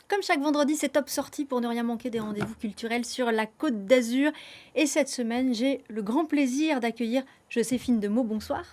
Comme chaque vendredi, c'est Top Sortie pour ne rien manquer des rendez-vous culturels sur la Côte d'Azur. Et cette semaine, j'ai le grand plaisir d'accueillir Joséphine Demeaux. Bonsoir.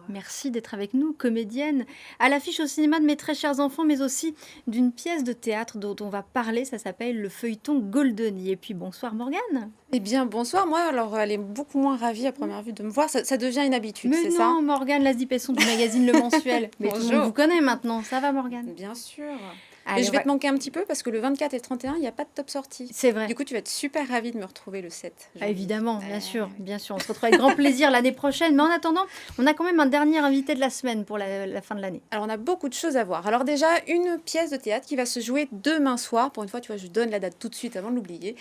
Merci d'être avec nous, comédienne, à l'affiche au cinéma de Mes très chers enfants, mais aussi d'une pièce de théâtre dont on va parler. Ça s'appelle Le feuilleton Goldoni. Et puis bonsoir Morgane. Eh bien, bonsoir. Moi, alors, elle est beaucoup moins ravie à première vue de me voir. Ça devient une habitude, Mais c'est ça? non, Morgane Lasdi-Pesson du magazine Le Mensuel. Mais tout le monde Bonjour. vous connaît maintenant. Ça va Morgane? Bien sûr. Allez, Et je on vais va- te manquer un petit peu parce que le 24 et le 31, il n'y a pas de top sortie. C'est vrai. Du coup, tu vas être super ravie de me retrouver le 7 Ah, janvier. évidemment, bien sûr, bien sûr. On se retrouve avec grand plaisir l'année prochaine. Mais en attendant, on a quand même un dernier invité de la semaine pour la fin de l'année. Alors, on a beaucoup de choses à voir. Alors déjà, une pièce de théâtre qui va se jouer demain soir. Pour une fois, tu vois, je donne la date tout de suite avant de l'oublier.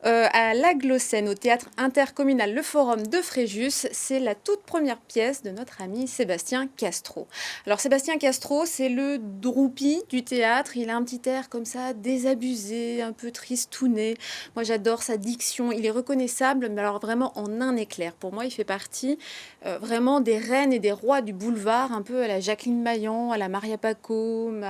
À la Glossène, au théâtre intercommunal Le Forum de Fréjus. C'est la toute première pièce de notre ami Sébastien Castro. Alors, Sébastien Castro, c'est le droupi du théâtre. Il a un petit air comme ça, désabusé, un peu tristouné. Moi, j'adore sa diction. Il est reconnaissable, mais alors vraiment en un éclair. Pour moi, il fait partie vraiment des reines et des rois du boulevard, un peu à la Jacqueline Maillan, à la Maria Pacôme,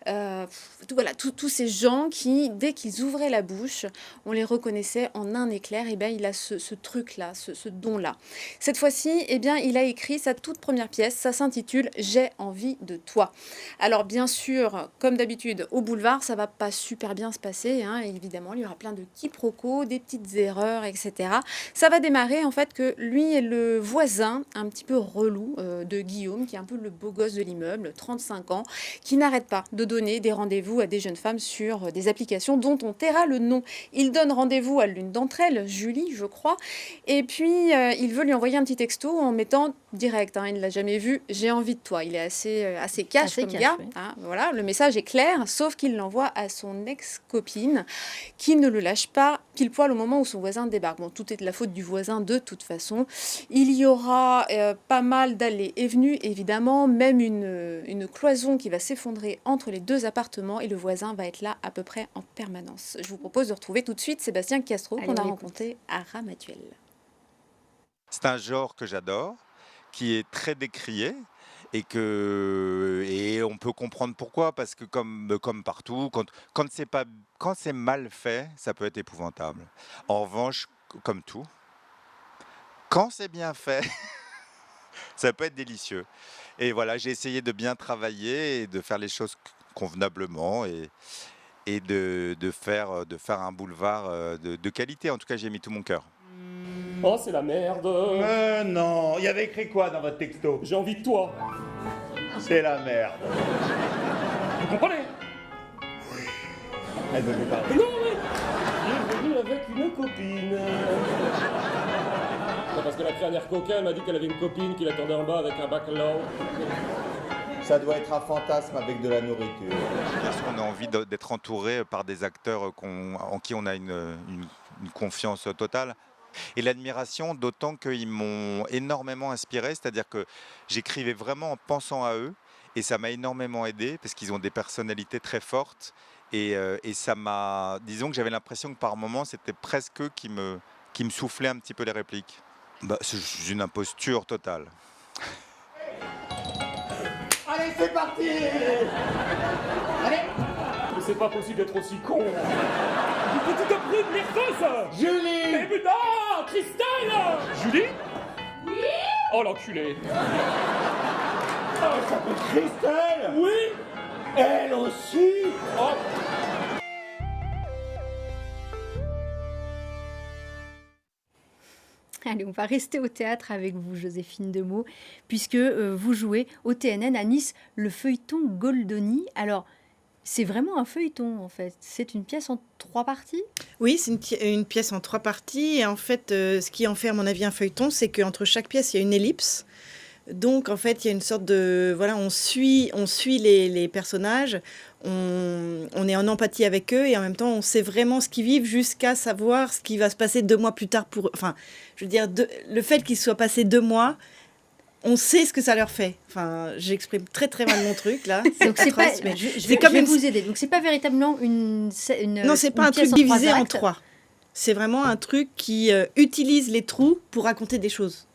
voilà, tous ces gens qui, dès qu'ils ouvraient la bouche, on les reconnaissait en un éclair. Et bien, il a ce truc-là, ce don-là. Cette fois-ci, eh bien, il a écrit sa toute première pièce. Ça s'intitule « J'ai envie de toi ». Alors, bien sûr, comme d'habitude, au boulevard, ça va pas super bien se passer, hein. Évidemment, il y aura plein de quiproquos, des petites erreurs, etc. Ça va démarrer, en fait, que lui est le voisin, un petit peu relou, de Guillaume, qui est un peu le beau gosse de l'immeuble, 35 ans, qui n'arrête pas de donner des rendez-vous à des jeunes femmes sur des applications dont on taira le nom. Il donne rendez-vous à l'une d'entre elles, Julie, je crois, et puis il veut lui envoyer un petit texto en mettant direct, hein, il ne l'a jamais vu, j'ai envie de toi. Il est assez cash Assez comme cash, gars, oui. hein, voilà, le message est clair, sauf qu'il l'envoie à son ex-copine qui ne le lâche pas pile poil au moment où son voisin débarque. Bon, tout est de la faute du voisin de toute façon. Il y aura pas mal d'allées et venues, évidemment, même une cloison qui va s'effondrer entre les deux appartements et le voisin va être là à peu près en permanence. Je vous propose de retrouver tout de suite Sébastien Castro Allez, qu'on a on l'écoute. rencontré à Ramatuelle. C'est un genre que j'adore, qui est très décrié et on peut comprendre pourquoi, parce que comme partout, quand c'est mal fait, ça peut être épouvantable. En revanche, comme tout, quand c'est bien fait, ça peut être délicieux. Et voilà, j'ai essayé de bien travailler et de faire les choses convenablement et de faire un boulevard de qualité. En tout cas, j'ai mis tout mon cœur. Oh, c'est la merde. Non, il y avait écrit quoi dans votre texto? J'ai envie de toi. C'est la merde. Vous comprenez? Elle veut lui parler. Non, mais il est venu avec une copine. Non, parce que la créature coquin m'a dit qu'elle avait une copine qui l'attendait en bas avec un bacalao. Ça doit être un fantasme avec de la nourriture. Parce qu'on a envie d'être entouré par des acteurs en qui on a une confiance totale. Et l'admiration, d'autant qu'ils m'ont énormément inspiré, c'est-à-dire que j'écrivais vraiment en pensant à eux, et ça m'a énormément aidé, parce qu'ils ont des personnalités très fortes, et ça m'a... Disons que j'avais l'impression que par moments, c'était presque eux qui me soufflaient un petit peu les répliques. C'est une imposture totale. Allez, c'est parti. Allez, Mais c'est pas possible d'être aussi con. Une petite brune nerveuse. Julie. Mais putain, Christelle. Julie? Oui. Oh, l'enculé. Elle s'appelle Christelle. Oui. Elle aussi. Oh. Allez, on va rester au théâtre avec vous, Joséphine Demeaux, puisque vous jouez au TNN à Nice le feuilleton Goldoni. Alors, c'est vraiment un feuilleton, en fait. C'est une pièce en 3 parties. Oui, c'est une pièce en 3 parties. Et en fait, ce qui en fait, à mon avis, un feuilleton, c'est qu'entre chaque pièce, il y a une ellipse. Donc, en fait, il y a une sorte de... Voilà, on suit les personnages, on est en empathie avec eux et en même temps, on sait vraiment ce qu'ils vivent jusqu'à savoir ce qui va se passer 2 mois plus tard pour eux. Enfin, je veux dire, le fait qu'ils soient passés 2 mois, on sait ce que ça leur fait. Enfin, j'exprime très, très mal mon truc, là. Donc, c'est pas... atroce, mais je c'est comme vais une... vous aider. Donc, c'est pas véritablement une Non, c'est pas un truc divisé en 3. C'est vraiment un truc qui utilise les trous pour raconter des choses.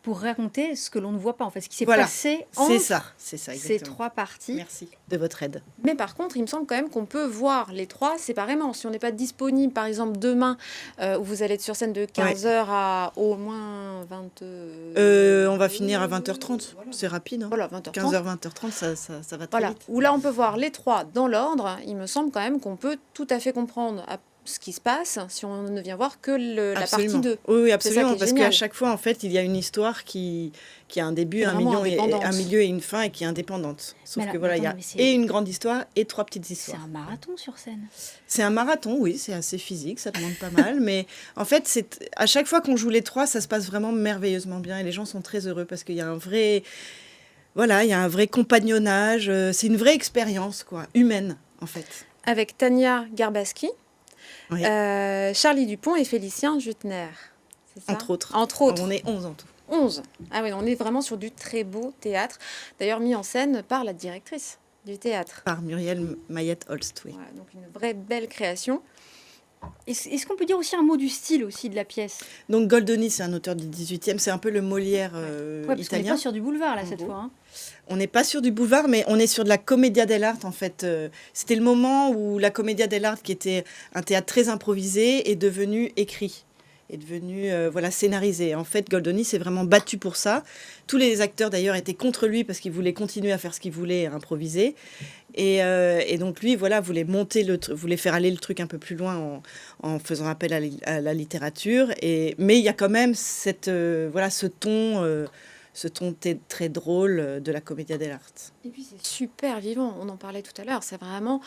pour raconter ce que l'on ne voit pas, en fait, ce qui s'est Voilà, passé C'est entre ça ces exactement. 3 parties. Merci de votre aide. Mais par contre, il me semble quand même qu'on peut voir les 3 séparément. Si on n'est pas disponible, par exemple, demain, où vous allez être sur scène de 15h à au moins 20... On va finir à 20h30, Voilà. c'est rapide. Hein. Voilà, 20h30. 15h, 20h30, ça va très Voilà, vite. où là on peut voir les 3 dans l'ordre. Il me semble quand même qu'on peut tout à fait comprendre ce qui se passe si on ne vient voir que la partie Absolument. 2. Oui, ça absolument, qui est parce génial. qu'à chaque fois, en fait, il y a une histoire qui a un début, Qui est un vraiment milieu et une fin, et qui est indépendante. Sauf Mais que alors, voilà, il y a attendez, mais c'est- et une grande histoire et 3 petites C'est histoires. un marathon sur scène. C'est un marathon, oui, c'est assez physique, ça demande pas mal, mais en fait, à chaque fois qu'on joue les 3, ça se passe vraiment merveilleusement bien, et les gens sont très heureux, parce qu'il y a un vrai... Voilà, il y a un vrai compagnonnage, c'est une vraie expérience, quoi, humaine, en fait. Avec Tania Garbaski, Oui. Charlie Dupont et Félicien Jutner. C'est ça Entre autres. Entre autres. On est 11 en tout. 11. Ah oui, on est vraiment sur du très beau théâtre. D'ailleurs mis en scène par la directrice du théâtre. Par Muriel Mayette-Holst, oui. Voilà, donc une vraie belle création. Est-ce qu'on peut dire aussi un mot du style aussi de la pièce? Donc Goldoni, c'est un auteur du 18e, c'est un peu le Molière Ouais, parce qu'on n'est italien. pas sur du boulevard, là, En cette gros. fois. Hein. On n'est pas sur du boulevard, mais on est sur de la Commedia dell'arte, en fait. C'était le moment où la Commedia dell'arte, qui était un théâtre très improvisé, est devenu écrit, est devenu voilà, scénarisé. En fait, Goldoni s'est vraiment battu pour ça. Tous les acteurs, d'ailleurs, étaient contre lui parce qu'ils voulaient continuer à faire ce qu'ils voulaient, à improviser. Et donc, lui, voilà, voulait voulait faire aller le truc un peu plus loin en faisant appel à la littérature. Mais il y a quand même voilà, ce ton très drôle de la Commedia dell'arte. Et puis c'est super vivant, on en parlait tout à l'heure, c'est vraiment,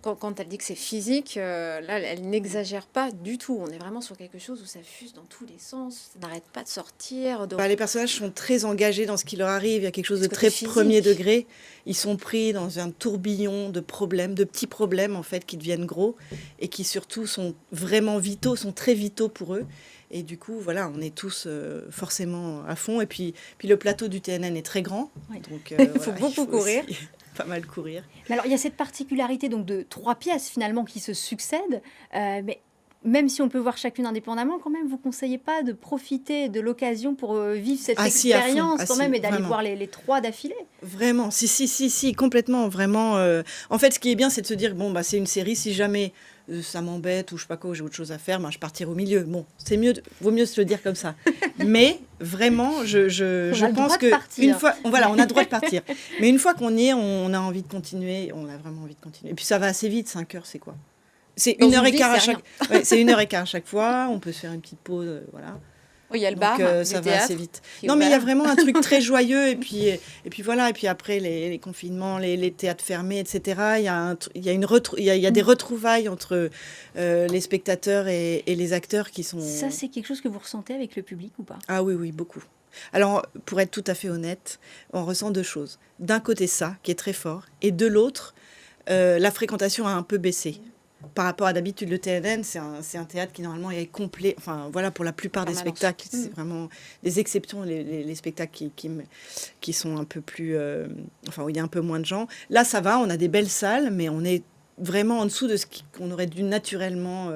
quand elle dit que c'est physique, là elle n'exagère pas du tout, on est vraiment sur quelque chose où ça fuse dans tous les sens, ça n'arrête pas de sortir. Les personnages sont très engagés dans ce qui leur arrive, il y a quelque chose de Ce côté très physique. premier degré. Ils sont pris dans un tourbillon de problèmes, de petits problèmes en fait, qui deviennent gros et qui surtout sont vraiment vitaux, sont très vitaux pour eux. Et du coup, voilà, on est tous forcément à fond. Et puis le plateau du TNN est très grand. Ouais. Donc, Il faut beaucoup courir. aussi pas mal courir. Mais alors, il y a cette particularité donc, de 3 pièces, finalement, qui se succèdent. Mais même si on peut voir chacune indépendamment, quand même, vous ne conseillez pas de profiter de l'occasion pour vivre cette Ah, si, à fond. expérience, Ah, quand si, même, et d'aller vraiment. voir les 3 d'affilée? Vraiment, si, complètement, vraiment. En fait, ce qui est bien, c'est de se dire, bon, bah, c'est une série, si jamais ça m'embête ou je sais pas quoi, j'ai autre chose à faire, bah, je partirai au milieu. Bon, vaut mieux se le dire comme ça. Mais vraiment, je On a le pense droit de que partir. une fois, voilà, on a le droit de partir. Mais une fois qu'on y est, on a envie de continuer, on a vraiment envie de continuer. Et puis ça va assez vite, 5 heures, c'est quoi? C'est Dans 1 heure une et vie, quart à c'est chaque. Ouais, c'est 1 heure et quart à chaque fois. On peut se faire une petite pause, voilà. Oui, il y a le Donc, bar ça du va assez théâtre. vite. qui est Non, mais il y a ouvert. vraiment un truc très joyeux. Et puis voilà. Et puis après, les confinements, les théâtres fermés, etc. Il y a des retrouvailles entre les spectateurs et les acteurs qui sont... Ça, c'est quelque chose que vous ressentez avec le public ou pas? Ah oui, oui, beaucoup. Alors, pour être tout à fait honnête, on ressent 2 choses. D'un côté, ça, qui est très fort. Et de l'autre, la fréquentation a un peu baissé. Par rapport à d'habitude, le TNN, c'est un théâtre qui normalement est complet. Enfin, voilà, pour la plupart des Permanence. spectacles, c'est vraiment des exceptions, les spectacles qui sont un peu plus... enfin, où il y a un peu moins de gens. Là, ça va, on a des belles salles, mais on est vraiment en dessous de ce qu'on aurait dû naturellement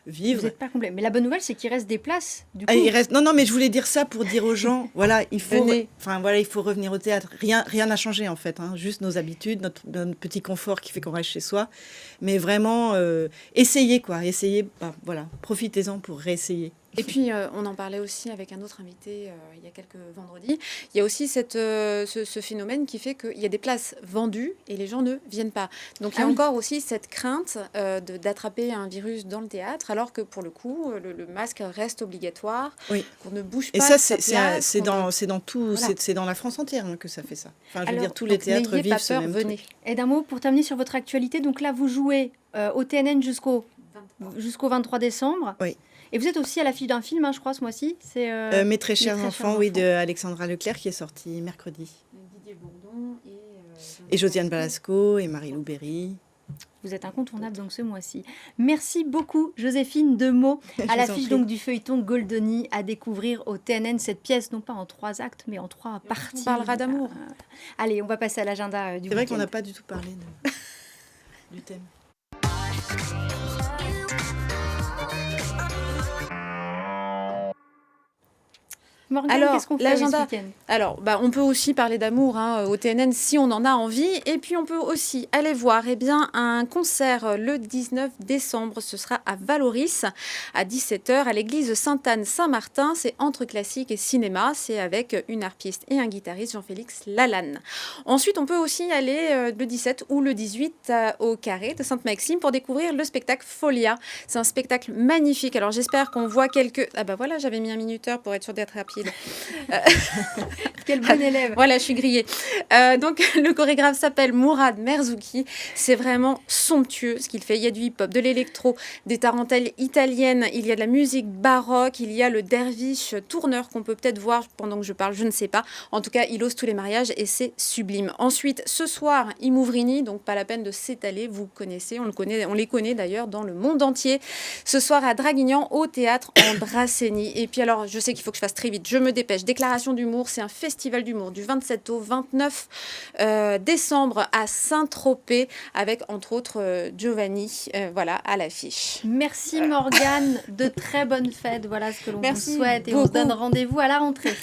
vivre. Vous n'êtes pas complet. Mais la bonne nouvelle, c'est qu'il reste des places, du coup. Ah, il reste... Non, mais je voulais dire ça pour dire aux gens, voilà, il faut Venez. revenir au théâtre. Rien n'a changé en fait, hein, juste nos habitudes, notre petit confort qui fait qu'on reste chez soi. Mais vraiment, essayez quoi, voilà, profitez-en pour réessayer. Et puis, on en parlait aussi avec un autre invité il y a quelques vendredis. Il y a aussi ce phénomène qui fait qu'il y a des places vendues et les gens ne viennent pas. Donc, il y a Ah oui. encore aussi cette crainte d'attraper un virus dans le théâtre, alors que pour le coup, le masque reste obligatoire, Oui. qu'on ne bouge pas. Et ça, de sa place, c'est qu'on dans tout, Voilà. c'est dans la France entière hein, que ça fait ça. Enfin, je veux Alors, dire, tous les donc, théâtres n'ayez vivent pas ce peur, même venez. truc. Et d'un mot, pour terminer sur votre actualité, donc là, vous jouez au TNN jusqu'au 23 décembre. Oui. Et vous êtes aussi à l'affiche d'un film, hein, je crois, ce mois-ci. C'est Mes très chers enfants, oui, enfants. de Alexandra Leclerc qui est sorti mercredi. Didier Bourdon Et Josiane Balasco et Marie-Lou Berry. Vous êtes incontournable donc ce mois-ci. Merci beaucoup, Joséphine Demeaux, Je à vous en l'affiche prie. donc du feuilleton Goldoni, à découvrir au TNN cette pièce, non pas en 3 actes, mais en 3 parties. On parlera d'amour. Allez, on va passer à l'agenda du C'est vrai qu'on week-end. n'a pas du tout parlé du thème. Morgane, Alors, qu'est-ce qu'on fait l'agenda- ce week-end? Alors, on peut aussi parler d'amour au TNN si on en a envie. Et puis, on peut aussi aller voir un concert le 19 décembre. Ce sera à Valoris à 17h à l'église Sainte-Anne-Saint-Martin. C'est entre classique et cinéma. C'est avec une harpiste et un guitariste, Jean-Félix Lalanne. Ensuite, on peut aussi aller le 17 ou le 18 au Carré de Sainte-Maxime pour découvrir le spectacle Folia. C'est un spectacle magnifique. Alors, j'espère qu'on voit quelques... Ah bah voilà, j'avais mis un minuteur pour être sûr d'être rapide. Quel bon élève. Voilà, je suis grillée. Donc, le chorégraphe s'appelle Mourad Merzouki. C'est vraiment somptueux ce qu'il fait. Il y a du hip-hop, de l'électro, des tarentelles italiennes, il y a de la musique baroque, il y a le derviche tourneur qu'on peut peut-être voir pendant que je parle, je ne sais pas. En tout cas, il ose tous les mariages et c'est sublime. Ensuite, ce soir, Imouvrini, donc pas la peine de s'étaler, vous connaissez, on les connaît d'ailleurs dans le monde entier. Ce soir à Draguignan, au théâtre Andrasseni. Et puis alors, je sais qu'il faut que je fasse très vite, je me dépêche. Déclaration d'humour, c'est un festival d'humour du 27 au 29 décembre à Saint-Tropez avec entre autres Giovanni, voilà, à l'affiche. Merci Morgane, de très bonnes fêtes. Voilà ce que l'on vous Merci souhaite et on se beaucoup. donne rendez-vous à la rentrée.